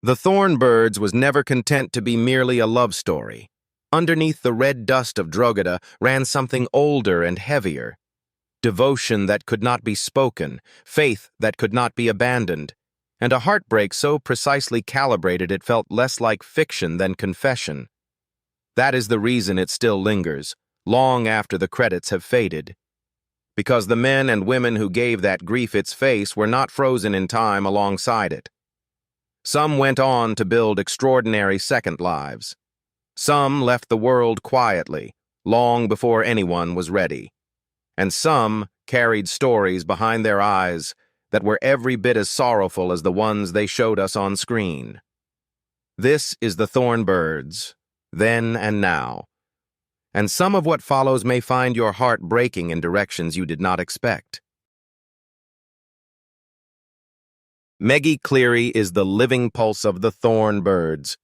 The Thorn Birds was never content to be merely a love story. Underneath the red dust of Drogheda ran something older and heavier. Devotion that could not be spoken, faith that could not be abandoned, and a heartbreak so precisely calibrated it felt less like fiction than confession. That is the reason it still lingers, long after the credits have faded. Because the men and women who gave that grief its face were not frozen in time alongside it. Some went on to build extraordinary second lives. Some left the world quietly, long before anyone was ready. And some carried stories behind their eyes that were every bit as sorrowful as the ones they showed us on screen. This is the Thorn Birds, then and now. And some of what follows may find your heart breaking in directions you did not expect. Maggie Cleary is the living pulse of the Thorn Birds,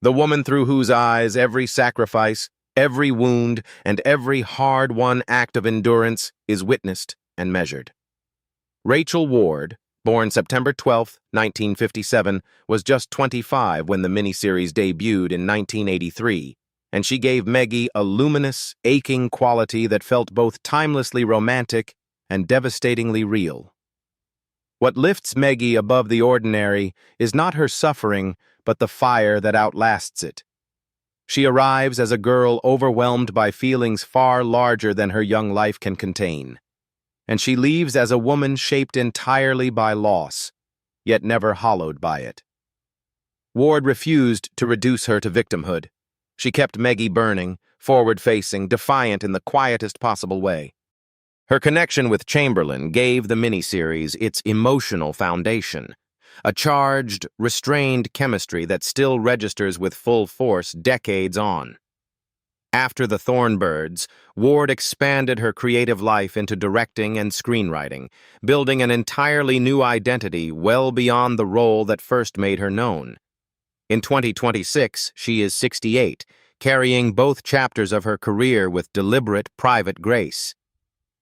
the woman through whose eyes every sacrifice, every wound, and every hard-won act of endurance is witnessed and measured. Rachel Ward, born September 12, 1957, was just 25 when the miniseries debuted in 1983, and she gave Maggie a luminous, aching quality that felt both timelessly romantic and devastatingly real. What lifts Maggie above the ordinary is not her suffering, but the fire that outlasts it. She arrives as a girl overwhelmed by feelings far larger than her young life can contain. And she leaves as a woman shaped entirely by loss, yet never hollowed by it. Ward refused to reduce her to victimhood. She kept Maggie burning, forward-facing, defiant in the quietest possible way. Her connection with Chamberlain gave the miniseries its emotional foundation, a charged, restrained chemistry that still registers with full force decades on. After the Thorn Birds, Ward expanded her creative life into directing and screenwriting, building an entirely new identity well beyond the role that first made her known. In 2026, she is 68, carrying both chapters of her career with deliberate, private grace.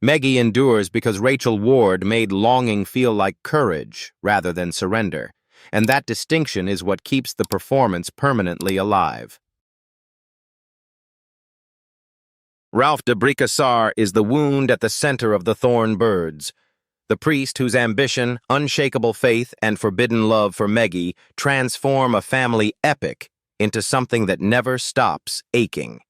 Maggie endures because Rachel Ward made longing feel like courage rather than surrender, and that distinction is what keeps the performance permanently alive. Ralph de Bricassar is the wound at the center of the Thorn Birds, the priest whose ambition, unshakable faith, and forbidden love for Maggie transform a family epic into something that never stops aching.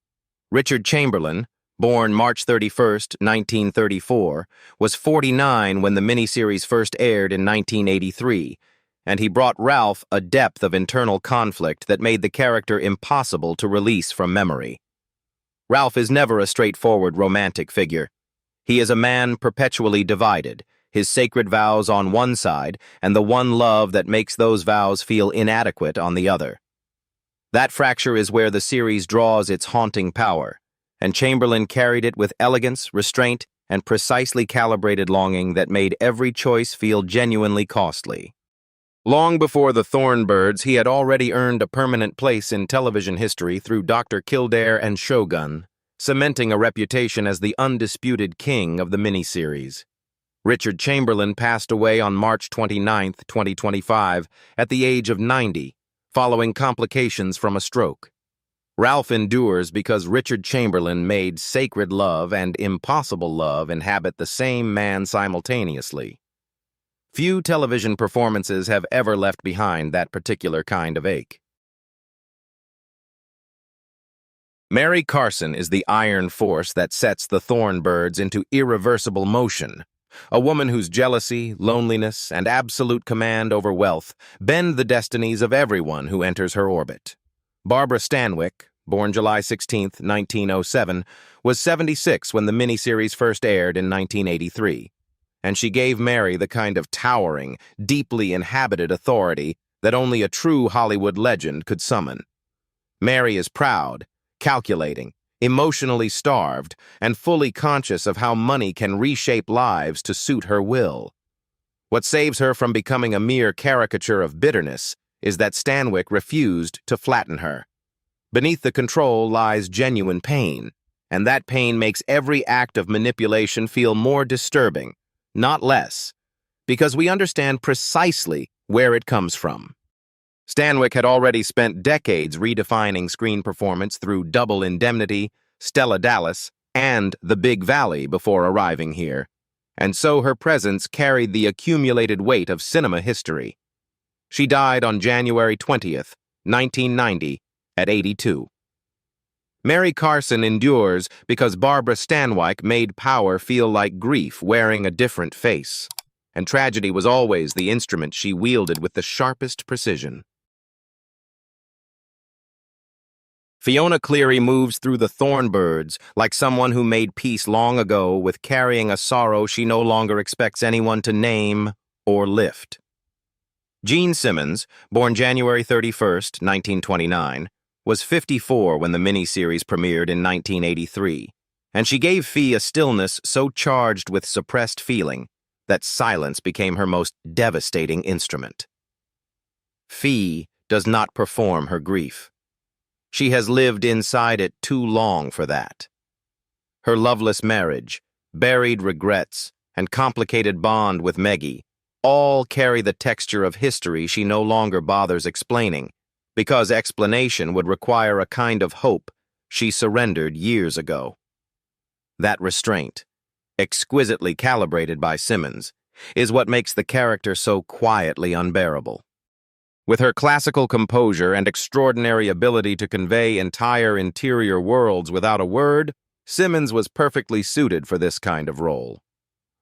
Richard Chamberlain, born March 31, 1934, was 49 when the miniseries first aired in 1983, and he brought Ralph a depth of internal conflict that made the character impossible to release from memory. Ralph is never a straightforward romantic figure. He is a man perpetually divided, his sacred vows on one side and the one love that makes those vows feel inadequate on the other. That fracture is where the series draws its haunting power, and Chamberlain carried it with elegance, restraint, and precisely calibrated longing that made every choice feel genuinely costly. Long before the Thorn Birds, he had already earned a permanent place in television history through Dr. Kildare and Shogun, cementing a reputation as the undisputed king of the miniseries. Richard Chamberlain passed away on March 29, 2025, at the age of 90, following complications from a stroke. Ralph endures because Richard Chamberlain made sacred love and impossible love inhabit the same man simultaneously. Few television performances have ever left behind that particular kind of ache. Mary Carson is the iron force that sets the Thorn Birds into irreversible motion, a woman whose jealousy, loneliness, and absolute command over wealth bend the destinies of everyone who enters her orbit. Barbara Stanwyck, born July 16, 1907, was 76 when the miniseries first aired in 1983, and she gave Mary the kind of towering, deeply inhabited authority that only a true Hollywood legend could summon. Mary is proud, calculating, emotionally starved, and fully conscious of how money can reshape lives to suit her will. What saves her from becoming a mere caricature of bitterness is that Stanwyck refused to flatten her. Beneath the control lies genuine pain, and that pain makes every act of manipulation feel more disturbing, not less, because we understand precisely where it comes from. Stanwyck had already spent decades redefining screen performance through Double Indemnity, Stella Dallas, and The Big Valley before arriving here, and so her presence carried the accumulated weight of cinema history. She died on January 20th, 1990, at 82. Mary Carson endures because Barbara Stanwyck made power feel like grief wearing a different face, and tragedy was always the instrument she wielded with the sharpest precision. Fiona Cleary moves through the Thorn Birds like someone who made peace long ago with carrying a sorrow she no longer expects anyone to name or lift. Gene Simmons, born January 31st, 1929, was 54 when the miniseries premiered in 1983, and she gave Fee a stillness so charged with suppressed feeling that silence became her most devastating instrument. Fee does not perform her grief. She has lived inside it too long for that. Her loveless marriage, buried regrets, and complicated bond with Meggie all carry the texture of history she no longer bothers explaining, because explanation would require a kind of hope she surrendered years ago. That restraint, exquisitely calibrated by Simmons, is what makes the character so quietly unbearable. With her classical composure and extraordinary ability to convey entire interior worlds without a word, Simmons was perfectly suited for this kind of role.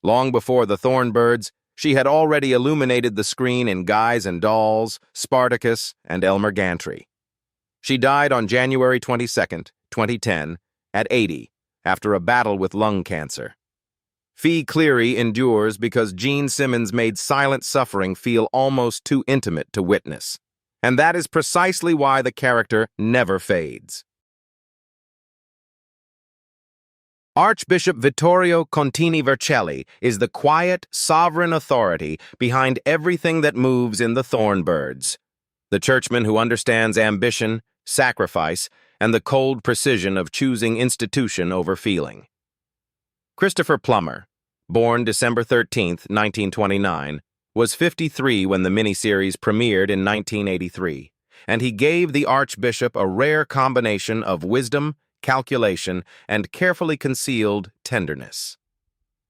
Long before the Thorn Birds, she had already illuminated the screen in Guys and Dolls, Spartacus, and Elmer Gantry. She died on January 22, 2010, at 80, after a battle with lung cancer. Fee Cleary endures because Gene Simmons made silent suffering feel almost too intimate to witness. And that is precisely why the character never fades. Archbishop Vittorio Contini Vercelli is the quiet, sovereign authority behind everything that moves in the Thorn Birds. The churchman who understands ambition, sacrifice, and the cold precision of choosing institution over feeling. Christopher Plummer, born December 13, 1929, was 53 when the miniseries premiered in 1983, and he gave the Archbishop a rare combination of wisdom, calculation, and carefully concealed tenderness.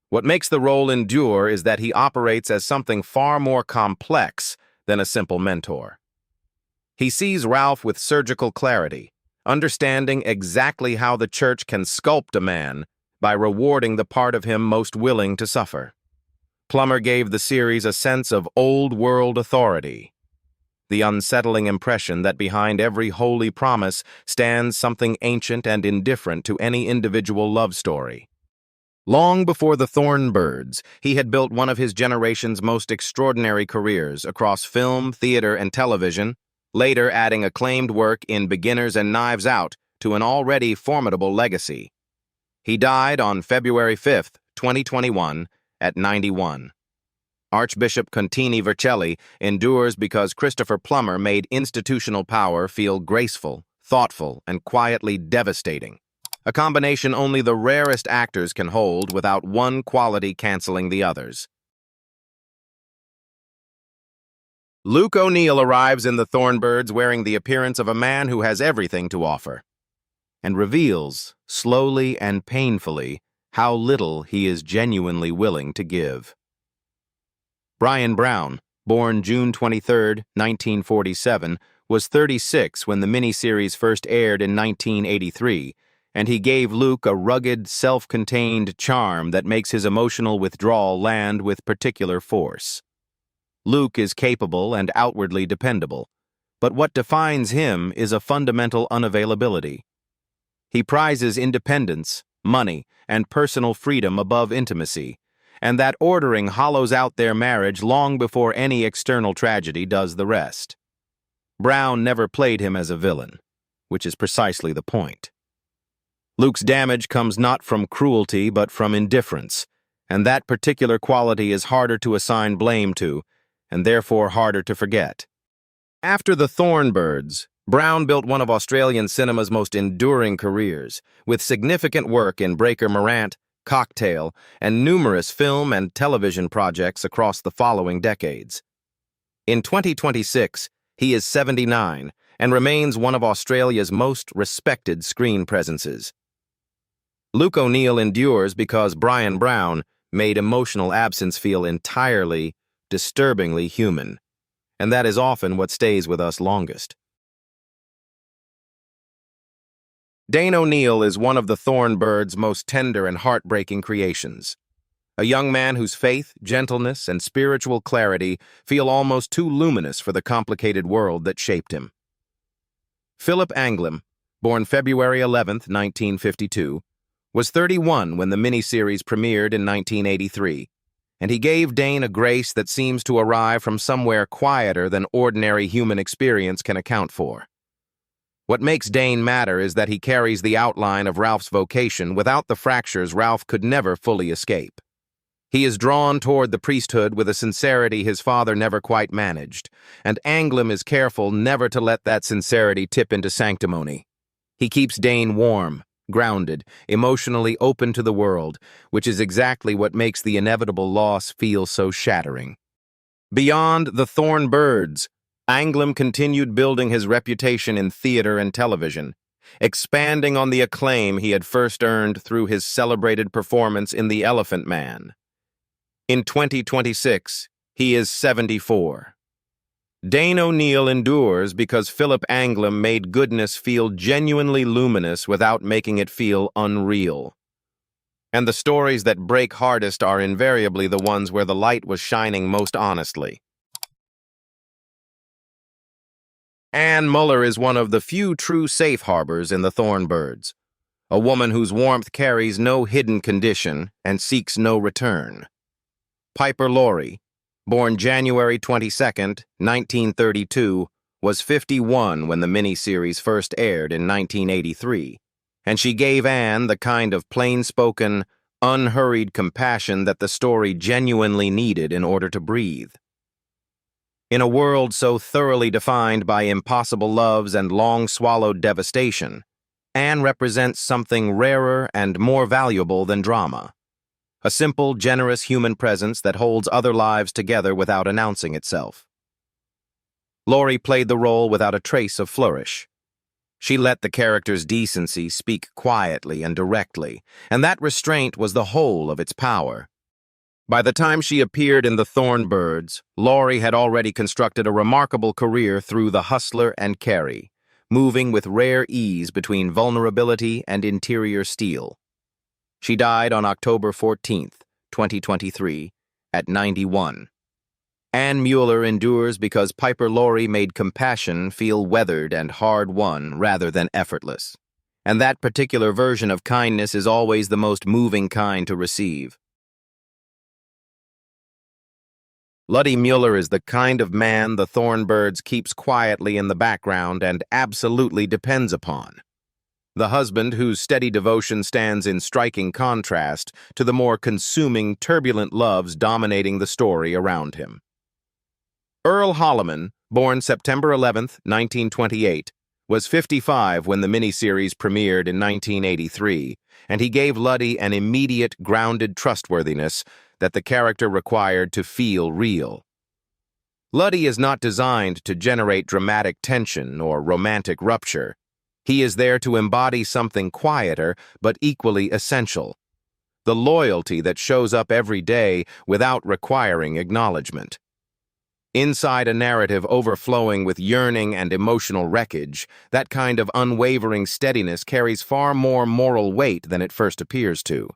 What makes the role endure is that he operates as something far more complex than a simple mentor. He sees Ralph with surgical clarity, understanding exactly how the church can sculpt a man by rewarding the part of him most willing to suffer. Plummer gave the series a sense of old-world authority, the unsettling impression that behind every holy promise stands something ancient and indifferent to any individual love story. Long before the Thorn Birds, he had built one of his generation's most extraordinary careers across film, theater, and television, later adding acclaimed work in Beginners and Knives Out to an already formidable legacy. He died on February 5, 2021, at 91. Archbishop Contini Vercelli endures because Christopher Plummer made institutional power feel graceful, thoughtful, and quietly devastating, a combination only the rarest actors can hold without one quality canceling the others. Luke O'Neill arrives in the Thorn Birds wearing the appearance of a man who has everything to offer, and reveals, slowly and painfully, how little he is genuinely willing to give. Brian Brown, born June 23, 1947, was 36 when the miniseries first aired in 1983, and he gave Luke a rugged, self-contained charm that makes his emotional withdrawal land with particular force. Luke is capable and outwardly dependable, but what defines him is a fundamental unavailability. He prizes independence, money, and personal freedom above intimacy, and that ordering hollows out their marriage long before any external tragedy does the rest. Brown never played him as a villain, which is precisely the point. Luke's damage comes not from cruelty but from indifference, and that particular quality is harder to assign blame to, and therefore harder to forget. After the Thorn Birds, Brown built one of Australian cinema's most enduring careers, with significant work in Breaker Morant, Cocktail, and numerous film and television projects across the following decades. In 2026, He is 79 and remains one of Australia's most respected screen presences. Luke O'Neill endures because Brian Brown made emotional absence feel entirely, disturbingly human, and that is often what stays with us longest. Dane O'Neill is one of the Thorn Birds' most tender and heartbreaking creations. A young man whose faith, gentleness, and spiritual clarity feel almost too luminous for the complicated world that shaped him. Philip Anglem, born February 11, 1952, was 31 when the miniseries premiered in 1983, and he gave Dane a grace that seems to arrive from somewhere quieter than ordinary human experience can account for. What makes Dane matter is that he carries the outline of Ralph's vocation without the fractures Ralph could never fully escape. He is drawn toward the priesthood with a sincerity his father never quite managed, and Anglem is careful never to let that sincerity tip into sanctimony. He keeps Dane warm, grounded, emotionally open to the world, which is exactly what makes the inevitable loss feel so shattering. Beyond the Thorn Birds, Anglem continued building his reputation in theater and television, expanding on the acclaim he had first earned through his celebrated performance in The Elephant Man. In 2026, he is 74. Dane O'Neill endures because Philip Anglem made goodness feel genuinely luminous without making it feel unreal. And the stories that break hardest are invariably the ones where the light was shining most honestly. Anne Muller is one of the few true safe harbors in the Thorn Birds, a woman whose warmth carries no hidden condition and seeks no return. Piper Laurie, born January 22, 1932, was 51 when the miniseries first aired in 1983, and she gave Anne the kind of plain-spoken, unhurried compassion that the story genuinely needed in order to breathe. In a world so thoroughly defined by impossible loves and long-swallowed devastation, Anne represents something rarer and more valuable than drama. A simple, generous human presence that holds other lives together without announcing itself. Laurie played the role without a trace of flourish. She let the character's decency speak quietly and directly, and that restraint was the whole of its power. By the time she appeared in The Thorn Birds, Laurie had already constructed a remarkable career through The Hustler and Carrie, moving with rare ease between vulnerability and interior steel. She died on October 14, 2023, at 91. Anne Muller endures because Piper Laurie made compassion feel weathered and hard-won rather than effortless. And that particular version of kindness is always the most moving kind to receive. Luddy Muller is the kind of man the Thorn Birds keeps quietly in the background and absolutely depends upon. The husband whose steady devotion stands in striking contrast to the more consuming, turbulent loves dominating the story around him. Earl Holliman, born September 11, 1928, was 55 when the miniseries premiered in 1983, and he gave Luddy an immediate, grounded trustworthiness that the character required to feel real. Luddy is not designed to generate dramatic tension or romantic rupture. He is there to embody something quieter but equally essential, the loyalty that shows up every day without requiring acknowledgement. Inside a narrative overflowing with yearning and emotional wreckage, that kind of unwavering steadiness carries far more moral weight than it first appears to.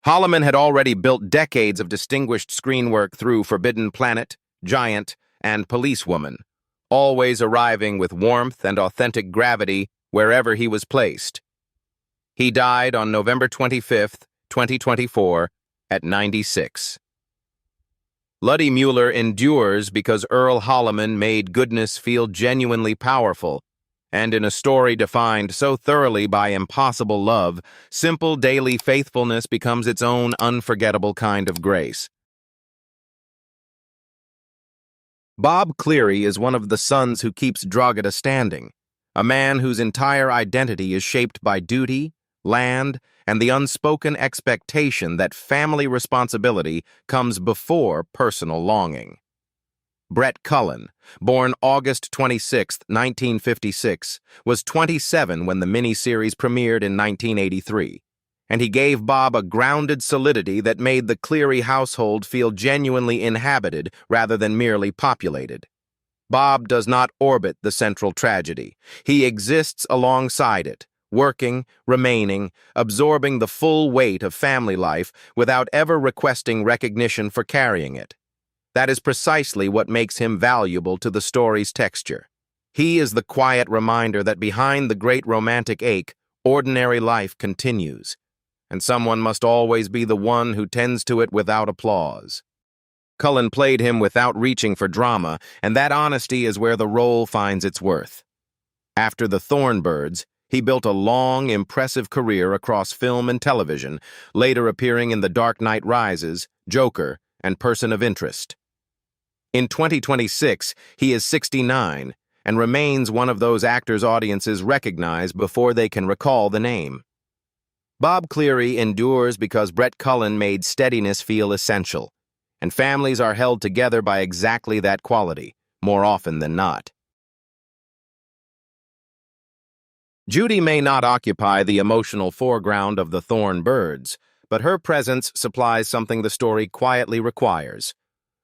Holliman had already built decades of distinguished screen work through Forbidden Planet, Giant, and Policewoman, always arriving with warmth and authentic gravity wherever he was placed. He died on November 25, 2024, at 96. Luddy Muller endures because Earl Holliman made goodness feel genuinely powerful, and in a story defined so thoroughly by impossible love, simple daily faithfulness becomes its own unforgettable kind of grace. Bob Cleary is one of the sons who keeps Drogheda standing, a man whose entire identity is shaped by duty, land, and the unspoken expectation that family responsibility comes before personal longing. Brett Cullen, born August 26, 1956, was 27 when the miniseries premiered in 1983, and he gave Bob a grounded solidity that made the Cleary household feel genuinely inhabited rather than merely populated. Bob does not orbit the central tragedy. He exists alongside it, working, remaining, absorbing the full weight of family life without ever requesting recognition for carrying it. That is precisely what makes him valuable to the story's texture. He is the quiet reminder that behind the great romantic ache, ordinary life continues, and someone must always be the one who tends to it without applause. Cullen played him without reaching for drama, and that honesty is where the role finds its worth. After the Thorn Birds, he built a long, impressive career across film and television, later appearing in The Dark Knight Rises, Joker, and Person of Interest. In 2026, he is 69 and remains one of those actors audiences recognize before they can recall the name. Bob Cleary endures because Brett Cullen made steadiness feel essential, and families are held together by exactly that quality, more often than not. Judy may not occupy the emotional foreground of the Thorn Birds, but her presence supplies something the story quietly requires: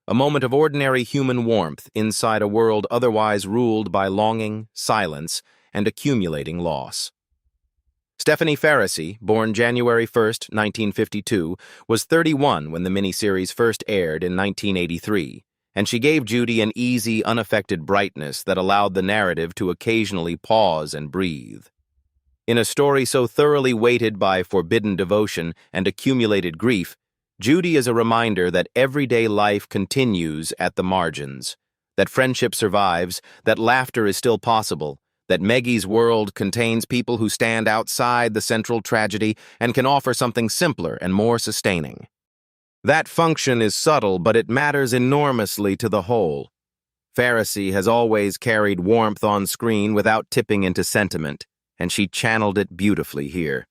a moment of ordinary human warmth inside a world otherwise ruled by longing, silence, and accumulating loss. Stephanie Faracy, born January 1, 1952, was 31 when the miniseries first aired in 1983, and she gave Judy an easy, unaffected brightness that allowed the narrative to occasionally pause and breathe. In a story so thoroughly weighted by forbidden devotion and accumulated grief, Judy is a reminder that everyday life continues at the margins, that friendship survives, that laughter is still possible, that Maggie's world contains people who stand outside the central tragedy and can offer something simpler and more sustaining. That function is subtle, but it matters enormously to the whole. Faracy has always carried warmth on screen without tipping into sentiment, and she channeled it beautifully here.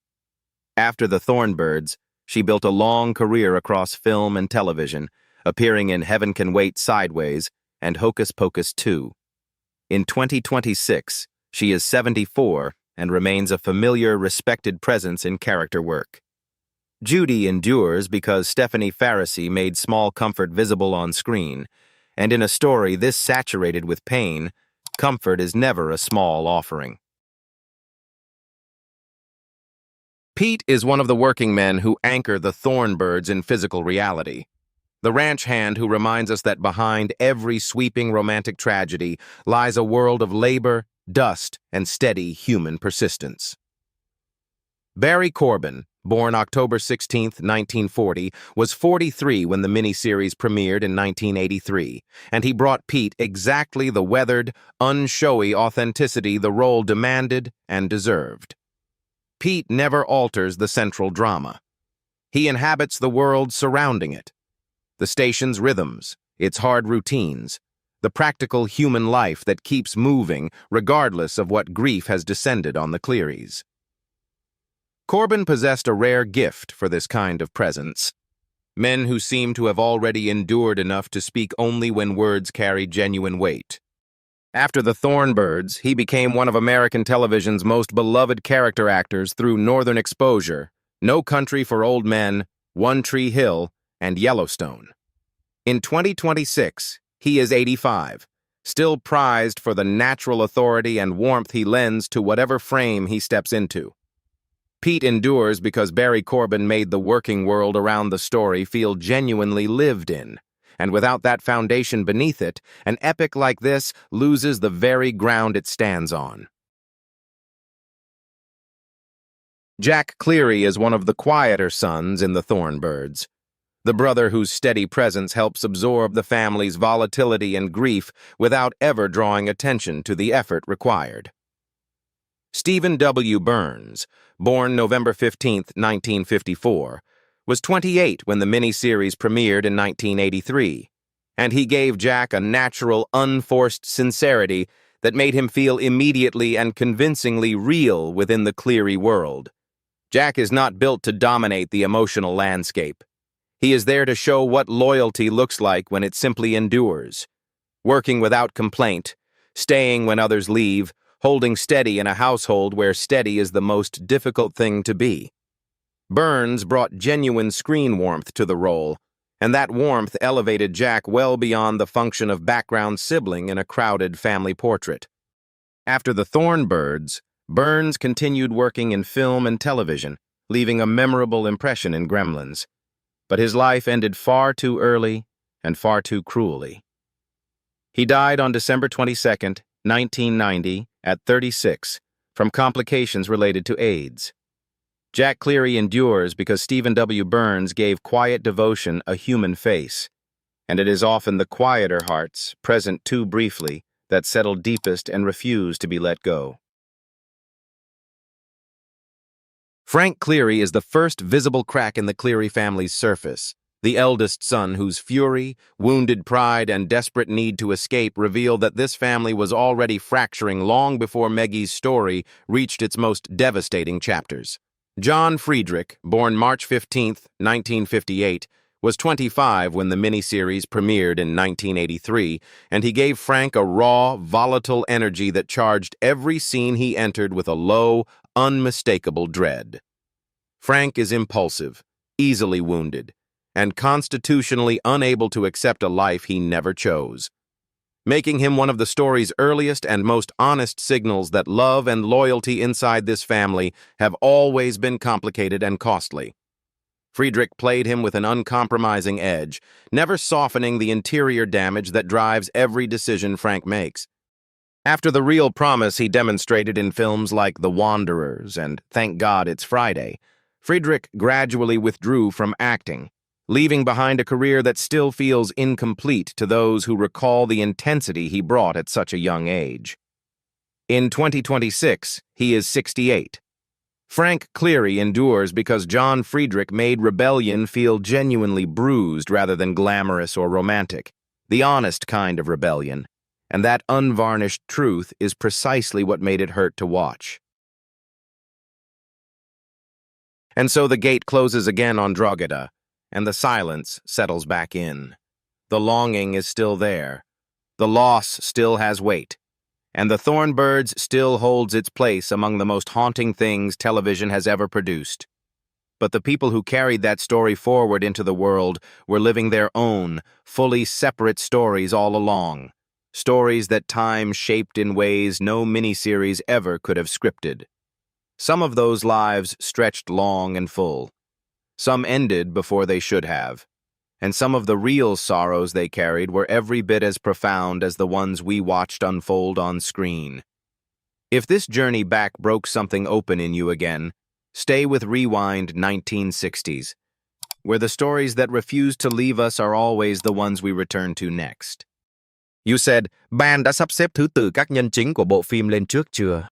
After the Thorn Birds, she built a long career across film and television, appearing in Heaven Can Wait Sideways and Hocus Pocus 2. In 2026, she is 74 and remains a familiar, respected presence in character work. Judy endures because Stephanie Faracy made small comfort visible on screen, and in a story this saturated with pain, comfort is never a small offering. Pete is one of the working men who anchor the Thorn Birds in physical reality. The ranch hand who reminds us that behind every sweeping romantic tragedy lies a world of labor, dust, and steady human persistence. Barry Corbin, born October 16, 1940, was 43 when the miniseries premiered in 1983, and he brought Pete exactly the weathered, unshowy authenticity the role demanded and deserved. Pete never alters the central drama. He inhabits the world surrounding it. The station's rhythms, its hard routines, the practical human life that keeps moving regardless of what grief has descended on the Clearys. Corbin possessed a rare gift for this kind of presence. Men who seem to have already endured enough to speak only when words carry genuine weight. After the Thorn Birds, he became one of American television's most beloved character actors through Northern Exposure, No Country for Old Men, One Tree Hill, and Yellowstone. In 2026, he is 85, still prized for the natural authority and warmth he lends to whatever frame he steps into. Pete endures because Barry Corbin made the working world around the story feel genuinely lived in. And without that foundation beneath it, an epic like this loses the very ground it stands on. Jack Cleary is one of the quieter sons in the Thorn Birds, the brother whose steady presence helps absorb the family's volatility and grief without ever drawing attention to the effort required. Stephen W. Burns, born November 15, 1954, was 28 when the miniseries premiered in 1983, and he gave Jack a natural, unforced sincerity that made him feel immediately and convincingly real within the Cleary world. Jack is not built to dominate the emotional landscape. He is there to show what loyalty looks like when it simply endures. working without complaint, staying when others leave, holding steady in a household where steady is the most difficult thing to be. Burns brought genuine screen warmth to the role, and that warmth elevated Jack well beyond the function of background sibling in a crowded family portrait. After the Thorn Birds, Burns continued working in film and television, leaving a memorable impression in Gremlins. But his life ended far too early and far too cruelly. He died on December 22, 1990, at 36, from complications related to AIDS. Jack Cleary endures because Stephen W. Burns gave quiet devotion a human face, and it is often the quieter hearts, present too briefly, that settle deepest and refuse to be let go. Frank Cleary is the first visible crack in the Cleary family's surface, the eldest son whose fury, wounded pride, and desperate need to escape reveal that this family was already fracturing long before Maggie's story reached its most devastating chapters. John Friedrich, born March 15, 1958, was 25 when the miniseries premiered in 1983, and he gave Frank a raw, volatile energy that charged every scene he entered with a low, unmistakable dread. Frank is impulsive, easily wounded, and constitutionally unable to accept a life he never chose, making him one of the story's earliest and most honest signals that love and loyalty inside this family have always been complicated and costly. Friedrich played him with an uncompromising edge, never softening the interior damage that drives every decision Frank makes. After the real promise he demonstrated in films like The Wanderers and Thank God It's Friday, Friedrich gradually withdrew from acting, leaving behind a career that still feels incomplete to those who recall the intensity he brought at such a young age. In 2026, he is 68. Frank Cleary endures because John Friedrich made rebellion feel genuinely bruised rather than glamorous or romantic, the honest kind of rebellion, and that unvarnished truth is precisely what made it hurt to watch. And so the gate closes again on Drogheda, and the silence settles back in. The longing is still there. The loss still has weight. And the Thorn Birds still holds its place among the most haunting things television has ever produced. But the people who carried that story forward into the world were living their own, fully separate stories all along. Stories that time shaped in ways no miniseries ever could have scripted. Some of those lives stretched long and full. Some ended before they should have, and some of the real sorrows they carried were every bit as profound as the ones we watched unfold on screen. If this journey back broke something open in you again, stay with Rewind 1960s, where the stories that refuse to leave us are always the ones we return to next. You said, ban đã sắp xếp thứ tự các nhân chính của bộ phim lên trước chưa?